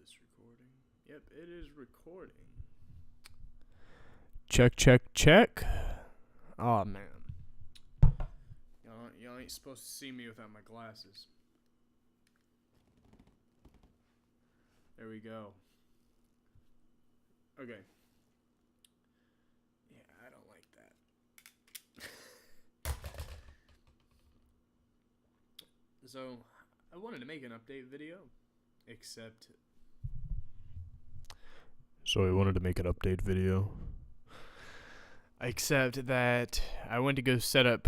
this recording? Yep, it is recording. Check, check, check. Oh, man. Y'all ain't supposed to see me without my glasses. There we go. Okay. Yeah, I don't like that. So, I wanted to make an update video, except that I went to go set up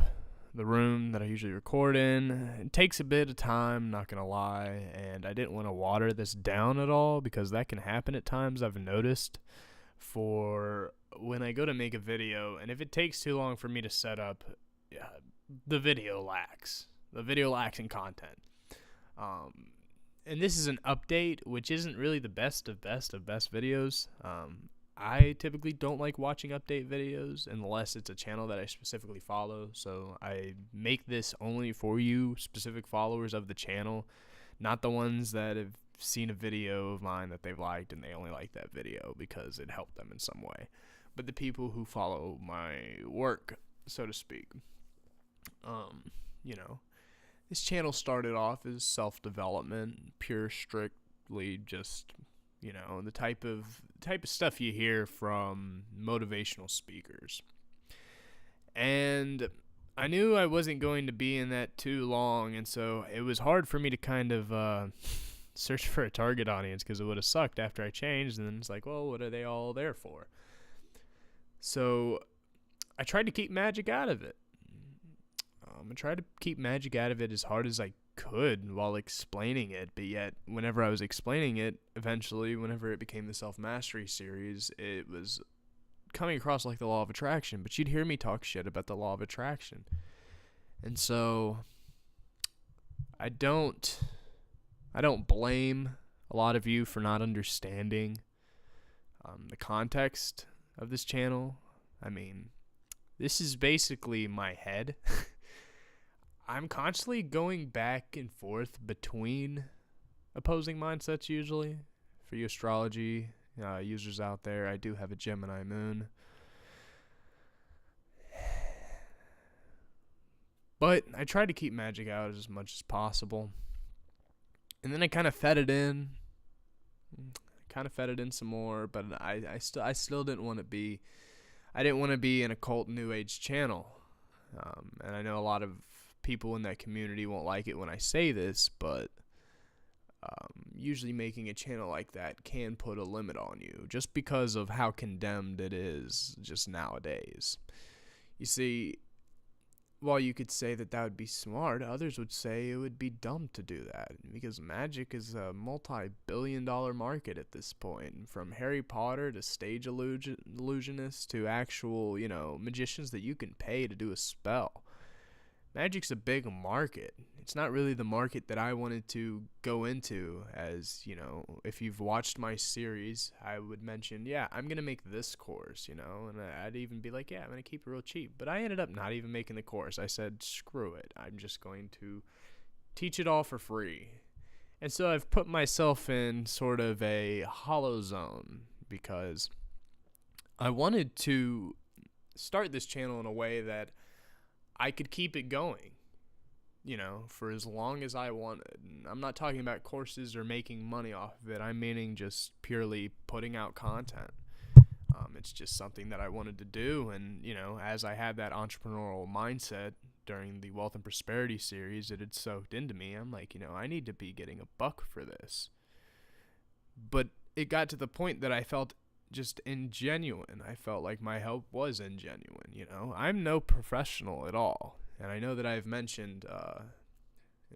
the room that I usually record in. It takes a bit of time, not gonna lie, and I didn't want to water this down at all because that can happen at times, I've noticed, for when I go to make a video, and if it takes too long for me to set up, the video lacks. The video lacks in content. And this is an update, which isn't really the best of best videos. I typically don't like watching update videos unless it's a channel that I specifically follow. So I make this only for you, specific followers of the channel, not the ones that have seen a video of mine that they've liked and they only like that video because it helped them in some way. But the people who follow my work, so to speak. This channel started off as self-development, pure, strictly just, the type of stuff you hear from motivational speakers. And I knew I wasn't going to be in that too long, and so it was hard for me to kind of search for a target audience because it would have sucked after I changed, and then it's like, well, what are they all there for? So I tried to keep magic out of it. I tried to keep magic out of it as hard as I could while explaining it, but yet whenever I was explaining it, eventually, whenever it became the Self-Mastery series, it was coming across like the law of attraction, but you'd hear me talk shit about the law of attraction. And so I don't blame a lot of you for not understanding the context of this channel. I mean, this is basically my head. I'm constantly going back and forth between opposing mindsets usually. For you astrology users out there, I do have a Gemini moon. But I try to keep magic out as much as possible. And then I kind of fed it in. Some more, but I still didn't want to be. I didn't want to be an occult new age channel. And I know a lot of people in that community won't like it when I say this, but usually making a channel like that can put a limit on you just because of how condemned it is just nowadays. You see, while you could say that would be smart, others would say it would be dumb to do that because magic is a multi-billion-dollar market at this point, from Harry Potter to stage illusionists to actual, magicians that you can pay to do a spell. Magic's a big market. It's not really the market that I wanted to go into, as, if you've watched my series, I would mention, I'm going to make this course, and I'd even be like, I'm going to keep it real cheap. But I ended up not even making the course. I said, screw it. I'm just going to teach it all for free. And so I've put myself in sort of a hollow zone because I wanted to start this channel in a way that I could keep it going, for as long as I wanted. And I'm not talking about courses or making money off of it. I'm meaning just purely putting out content. It's just something that I wanted to do. And, as I had that entrepreneurial mindset during the Wealth and Prosperity series, it had soaked into me. I'm like, I need to be getting a buck for this. But it got to the point that I felt just ingenuine. I felt like my help was ingenuine, I'm no professional at all. And I know that I've mentioned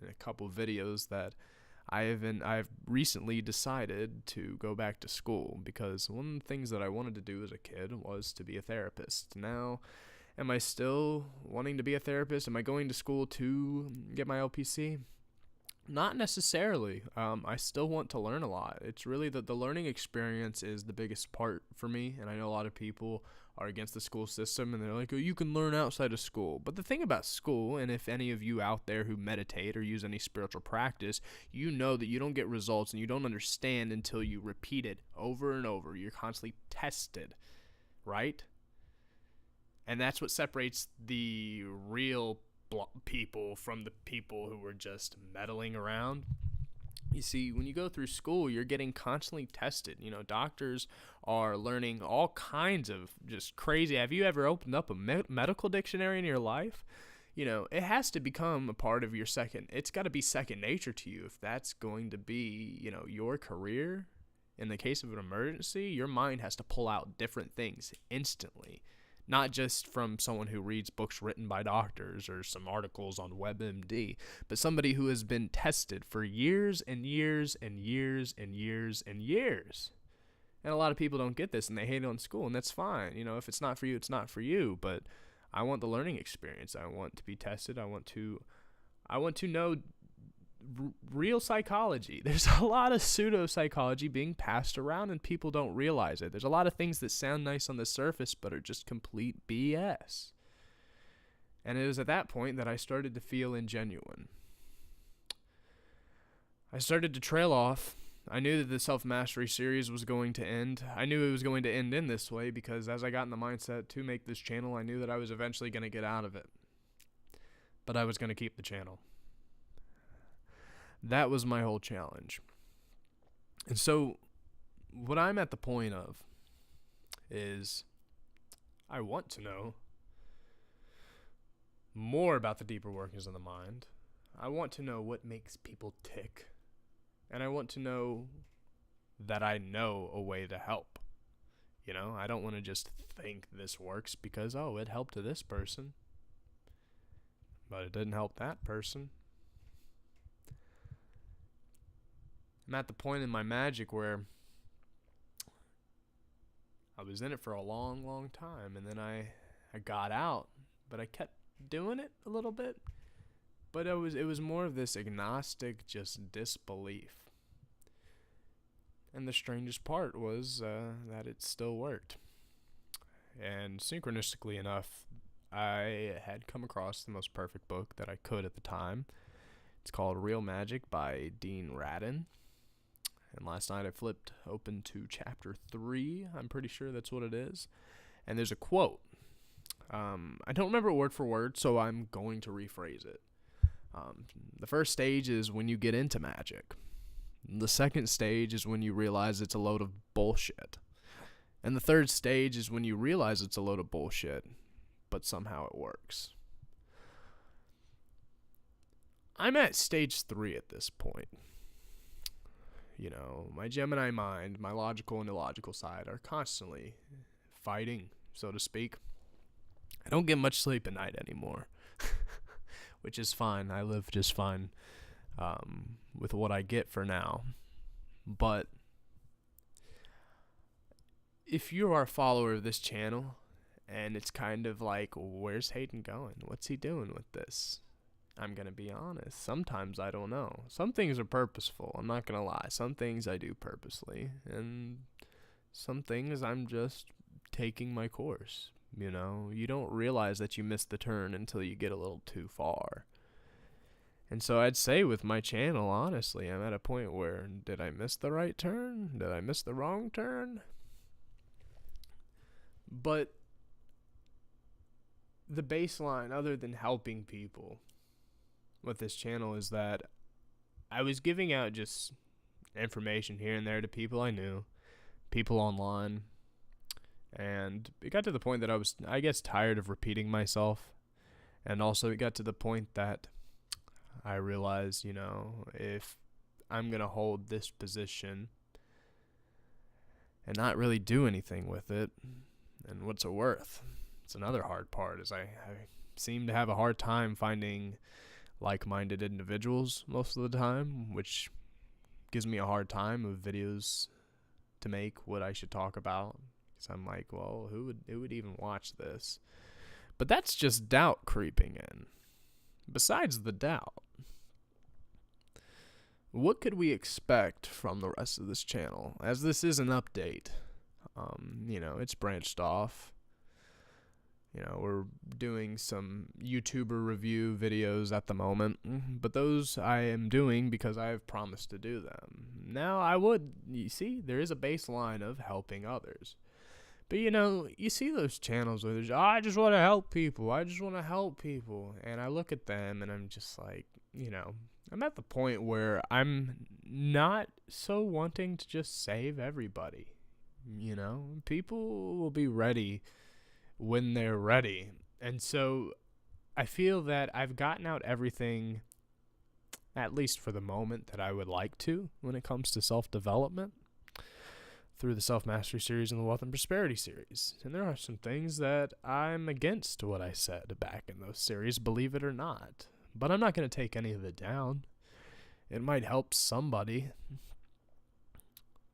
in a couple videos that I've recently decided to go back to school because one of the things that I wanted to do as a kid was to be a therapist. Now, am I still wanting to be a therapist? Am I going to school to get my LPC? Not necessarily. I still want to learn a lot. It's really the learning experience is the biggest part for me. And I know a lot of people are against the school system and they're like, oh, you can learn outside of school. But the thing about school, and if any of you out there who meditate or use any spiritual practice, you know that you don't get results and you don't understand until you repeat it over and over. You're constantly tested, right? And that's what separates the real people from the people who were just meddling around. You see, when you go through school, you're getting constantly tested. You know, doctors are learning all kinds of just crazy. Have you ever opened up a medical dictionary in your life? You know, it has to become a part of your it's got to be second nature to you if that's going to be, you know, your career. In the case of an emergency, your mind has to pull out different things instantly. Not just from someone who reads books written by doctors or some articles on WebMD, but somebody who has been tested for years and years and years and years and years. And a lot of people don't get this and they hate it on school, and that's fine. You know, if it's not for you, it's not for you. But I want the learning experience. I want to be tested. I want to know real psychology. There's a lot of pseudo psychology being passed around and people don't realize it. There's a lot of things that sound nice on the surface but are just complete BS. And it was at that point that I started to feel ingenuine. I started to trail off. I knew that the self-mastery series was going to end. I knew it was going to end in this way because as I got in the mindset to make this channel, I knew that I was eventually going to get out of it. But I was going to keep the channel. That was my whole challenge. And so what I'm at the point of is I want to know more about the deeper workings of the mind. I want to know what makes people tick. And I want to know that I know a way to help. You know, I don't want to just think this works because, oh, it helped to this person, but it didn't help that person. I'm at the point in my magic where I was in it for a long, long time, and then I got out, but I kept doing it a little bit. But it was more of this agnostic, just disbelief. And the strangest part was that it still worked. And synchronistically enough, I had come across the most perfect book that I could at the time. It's called Real Magic by Dean Radin. And last night I flipped open to chapter 3. I'm pretty sure that's what it is. And there's a quote. I don't remember it word for word, so I'm going to rephrase it. The first stage is when you get into magic. The second stage is when you realize it's a load of bullshit. And the third stage is when you realize it's a load of bullshit, but somehow it works. I'm at stage 3 at this point. You know, my Gemini mind, my logical and illogical side are constantly fighting, so to speak. I don't get much sleep at night anymore, which is fine. I live just fine with what I get for now. But if you are a follower of this channel, and it's kind of like, where's Hayden going? What's he doing with this? I'm going to be honest. Sometimes I don't know. Some things are purposeful. I'm not going to lie. Some things I do purposely. And some things I'm just taking my course. You know, you don't realize that you missed the turn until you get a little too far. And so I'd say with my channel, honestly, I'm at a point where, did I miss the right turn? Did I miss the wrong turn? But the baseline, other than helping people with this channel, is that I was giving out just information here and there to people I knew, people online, and it got to the point that I was, I guess, tired of repeating myself, and also it got to the point that I realized, you know, if I'm going to hold this position and not really do anything with it, then what's it worth? It's another hard part, is I seem to have a hard time finding like-minded individuals most of the time, which gives me a hard time of videos to make, what I should talk about. Because I'm like, well, who would even watch this? But that's just doubt creeping in. Besides the doubt, what could we expect from the rest of this channel? As this is an update, it's branched off. We're doing some YouTuber review videos at the moment, but those I am doing because I have promised to do them. Now, you see, there is a baseline of helping others. But, you see those channels where there's, I just want to help people. And I look at them and I'm just like, I'm at the point where I'm not so wanting to just save everybody. People will be ready when they're ready. And so I feel that I've gotten out everything, at least for the moment, that I would like to when it comes to self-development through the Self-Mastery series and the Wealth and Prosperity series. And there are some things that I'm against what I said back in those series, believe it or not. But I'm not going to take any of it down. It might help somebody.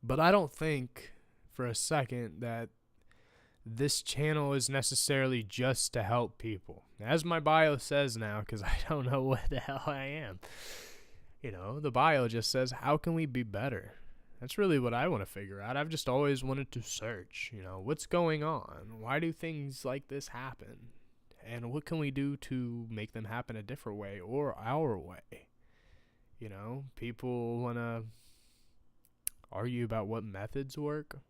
But I don't think for a second that this channel is necessarily just to help people. As my bio says now, because I don't know what the hell I am. The bio just says, how can we be better? That's really what I want to figure out. I've just always wanted to search, what's going on? Why do things like this happen? And what can we do to make them happen a different way or our way? People want to argue about what methods work.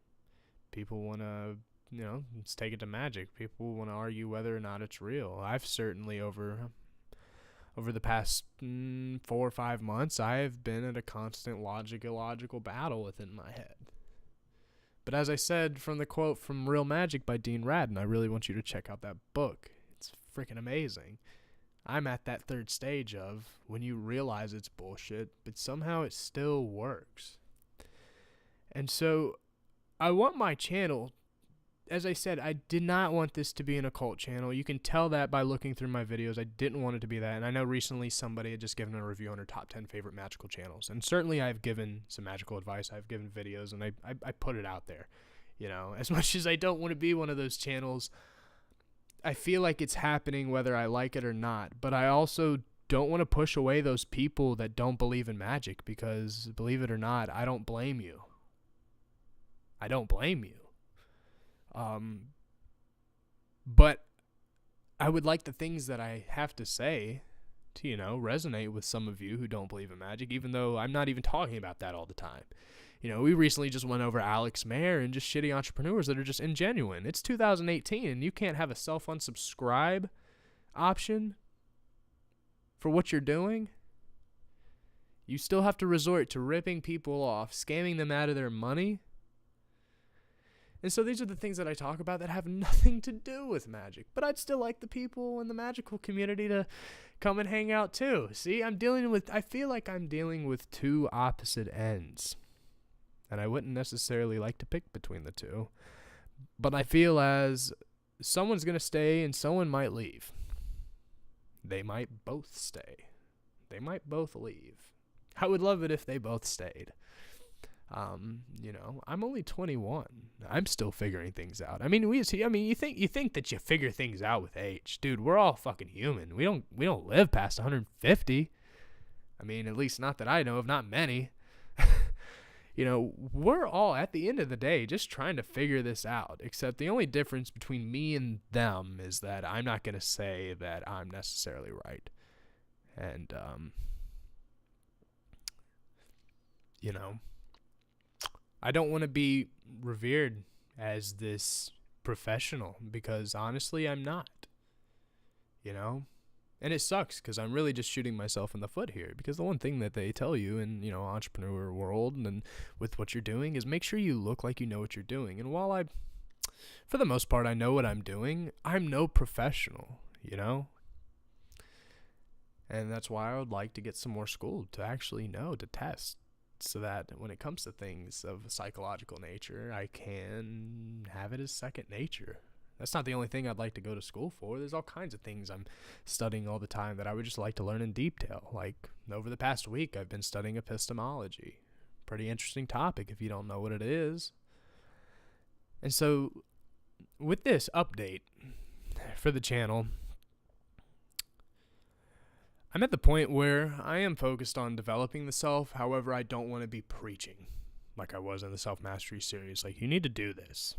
People want to, let's take it to magic. People want to argue whether or not it's real. I've certainly over the past 4 or 5 months, I have been at a constant logical battle within my head. But as I said from the quote from Real Magic by Dean Radin, I really want you to check out that book. It's freaking amazing. I'm at that third stage of when you realize it's bullshit, but somehow it still works. And so I want my channel, as I said, I did not want this to be an occult channel. You can tell that by looking through my videos. I didn't want it to be that. And I know recently somebody had just given a review on her top 10 favorite magical channels. And certainly I've given some magical advice. I've given videos and I put it out there. As much as I don't want to be one of those channels, I feel like it's happening whether I like it or not. But I also don't want to push away those people that don't believe in magic because, believe it or not, I don't blame you. I don't blame you. But I would like the things that I have to say to, resonate with some of you who don't believe in magic, even though I'm not even talking about that all the time. We recently just went over Alex Mayer and just shitty entrepreneurs that are just ingenuine. It's 2018 and you can't have a self-unsubscribe option for what you're doing. You still have to resort to ripping people off, scamming them out of their money. And so these are the things that I talk about that have nothing to do with magic. But I'd still like the people in the magical community to come and hang out too. See, I feel like I'm dealing with two opposite ends. And I wouldn't necessarily like to pick between the two. But I feel as someone's going to stay and someone might leave. They might both stay. They might both leave. I would love it if they both stayed. I'm only 21. I'm still figuring things out. You think that you figure things out with age. Dude, we're all fucking human. We don't live past 150. At least not that I know of, not many. We're all at the end of the day just trying to figure this out, except the only difference between me and them is that I'm not going to say that I'm necessarily right. And, I don't want to be revered as this professional because honestly, I'm not, and it sucks because I'm really just shooting myself in the foot here because the one thing that they tell you in, entrepreneur world and with what you're doing is make sure you look like you know what you're doing. And while for the most part, I know what I'm doing, I'm no professional, and that's why I would like to get some more school to actually know, to test. So that when it comes to things of a psychological nature, I can have it as second nature. That's not the only thing I'd like to go to school for. There's all kinds of things I'm studying all the time that I would just like to learn in detail. Like over the past week, I've been studying epistemology. Pretty interesting topic if you don't know what it is. And so with this update for the channel, I'm at the point where I am focused on developing the self. However, I don't want to be preaching like I was in the self-mastery series. Like, you need to do this.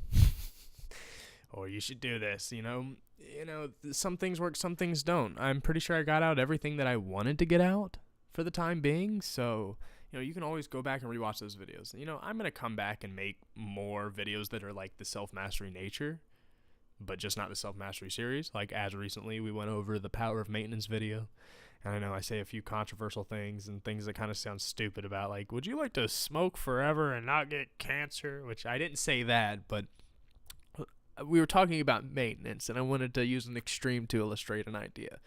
Or you should do this, some things work, some things don't. I'm pretty sure I got out everything that I wanted to get out for the time being. So, you can always go back and rewatch those videos. I'm going to come back and make more videos that are like the self-mastery nature, but just not the self-mastery series. Like, as recently, we went over the power of maintenance video. And I know I say a few controversial things and things that kind of sound stupid about, like, would you like to smoke forever and not get cancer? Which I didn't say that, but we were talking about maintenance, and I wanted to use an extreme to illustrate an idea.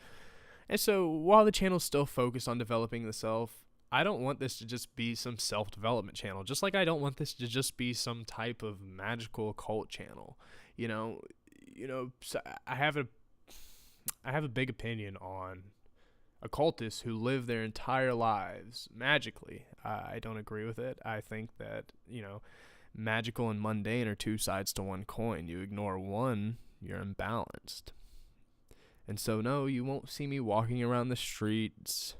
And so while the channel's still focused on developing the self, I don't want this to just be some self-development channel, just like I don't want this to just be some type of magical occult channel. So I have a big opinion on occultists who live their entire lives magically. I don't agree with it. I think that, magical and mundane are two sides to one coin. You ignore one, you're imbalanced. And so, no, you won't see me walking around the streets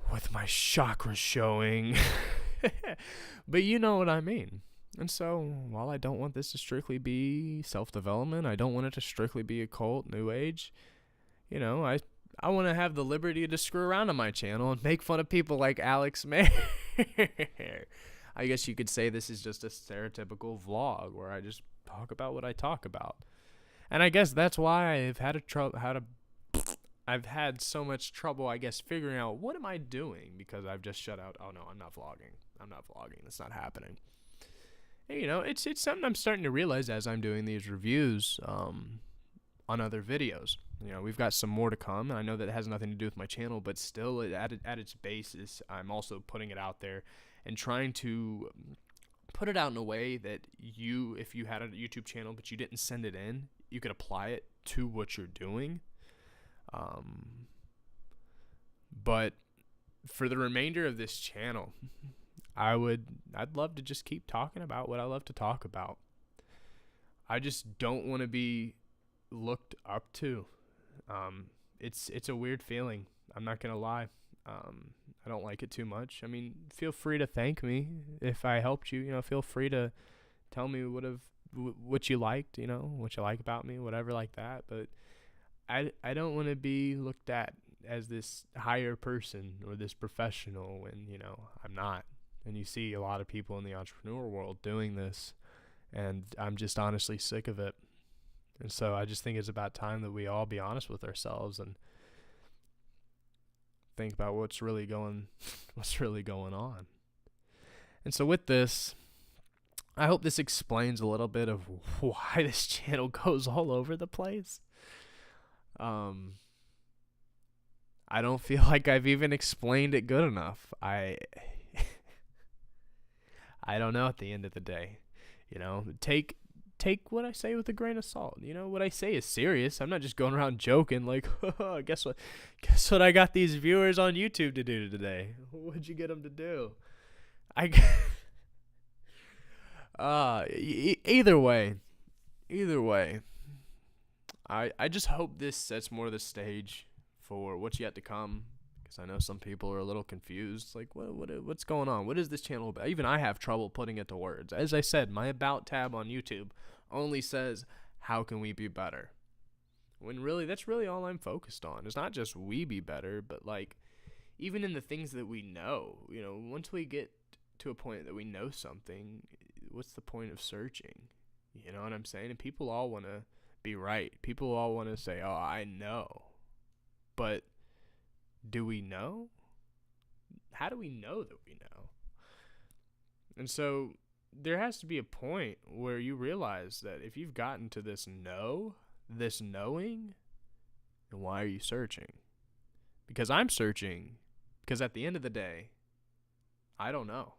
with my chakras showing. But you know what I mean. And so, while I don't want this to strictly be self-development, I don't want it to strictly be occult, new age, I want to have the liberty to screw around on my channel and make fun of people like Alex Mayer. I guess you could say this is just a stereotypical vlog where I just talk about what I talk about. And I guess that's why I've had so much trouble, I guess, figuring out what am I doing, because I've just shut out, oh no, I'm not vlogging. That's not happening. And, it's something I'm starting to realize as I'm doing these reviews on other videos. We've got some more to come, and I know that it has nothing to do with my channel, but still, at its basis, I'm also putting it out there and trying to put it out in a way that if you had a YouTube channel but you didn't send it in, you could apply it to what you're doing. But for the remainder of this channel, I'd love to just keep talking about what I love to talk about. I just don't want to be looked up to. It's a weird feeling. I'm not gonna lie. I don't like it too much. I mean, feel free to thank me if I helped you. Feel free to tell me what you liked. What you like about me, whatever like that. But I don't want to be looked at as this higher person or this professional when I'm not. And you see a lot of people in the entrepreneur world doing this, and I'm just honestly sick of it. And so I just think it's about time that we all be honest with ourselves and think about what's really going on. And so with this, I hope this explains a little bit of why this channel goes all over the place. I don't feel like I've even explained it good enough. I don't know at the end of the day. Take what I say with a grain of salt. What I say is serious. I'm not just going around joking like, guess what I got these viewers on YouTube to do today? What'd you get them to do? Either way, I just hope this sets more of the stage for what's yet to come, because I know some people are a little confused. Like, what's going on? What is this channel about? Even I have trouble putting it to words. As I said, my About tab on YouTube only says, how can we be better? When really, that's really all I'm focused on. It's not just we be better, but like, even in the things that we know, once we get to a point that we know something, what's the point of searching? You know what I'm saying? And people all want to be right. People all want to say, oh, I know. But do we know? How do we know that we know? And so there has to be a point where you realize that if you've gotten to this knowing, then why are you searching? Because I'm searching because at the end of the day, I don't know.